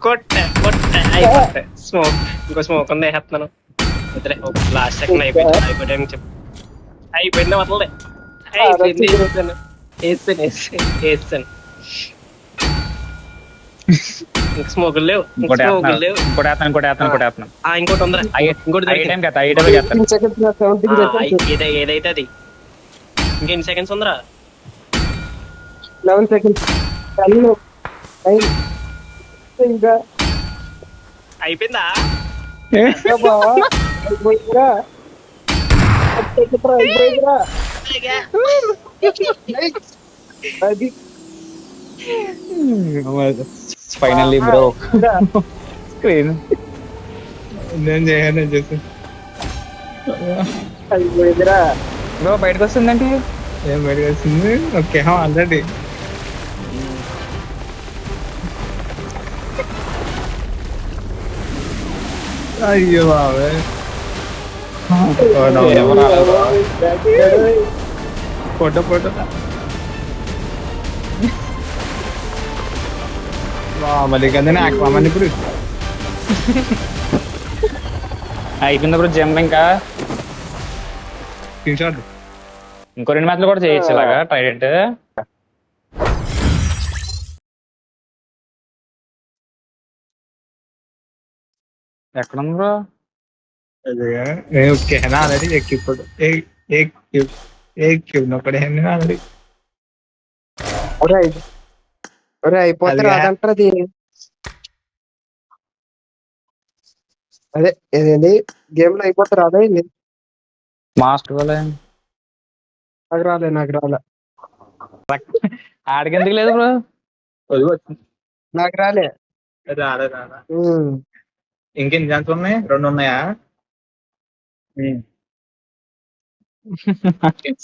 కొట్ట అయిపోతే స్మోక్. ఇంకో స్మోక్ ఉంది వేసేస్తున్నాను. వదిలే లాస్ట్ సెకండ్ అయిపోయాను చెప్పు. అయిపోయింది వదలలే. అయిపోయింది వేస్తాను వేస్తాను వేస్తాను. ఇంక స్మోకులు లేవు. ఇంకోటి స్మోకులు లేవు. ఇంకోటి ఉందిరా. ఇంకోటి ఏదైతే అది. ఇంకెన్ని సెకండ్స్ ఉందిరా? 11 seconds. ఇంకా అయిపోయిందా? అయిపోయిందిరా. అది ఫైనల్లీ బ్రో స్క్రీన్ నేను చేయను చేసి అయిపోయిందిరా. బ్రో బయటకు వస్తుందంటే ఏం బయటకు వచ్చింది. ఓకే ఆల్రెడీ అయ్యో బాబే ఫోటో మళ్ళీ కదా ఆకమని ఇప్పుడు అయిపోయింది బ్రో జంప్. ఇంకా స్క్రీన్ షాట్ ఇంకో 2 మ్యాచ్లు కూడా చేయొచ్చు ఇలాగా ట్రైడెంట్. ఎక్కడ ఉంది బ్రో? ఓకే ఆల్రెడీ ఎక్కిప్పుడు నొక్కడే ఆల్రెడీ అయిపోతే అది రాదంటారు. అదే ఏదేంటి గేమ్ లో అయిపోతే రాదా ఇది? మాస్టర్ వాళ్ళే నాకు రాలే ఆడికి ఎందుకు లేదు బ్రో? నాకు రాలే. రాదా ఇంకెన్ని ఛాన్స్ ఉన్నాయి? 2 ఉన్నాయా?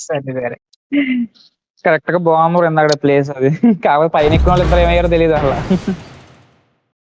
సరే వేరే కరెక్ట్ గా బాగుంది ఇందాక ప్లేస్ అది. కాకపోతే పైన ఎక్కువ వాళ్ళు ఇద్దరు ఏమయ్యారో తెలియదు అసలు.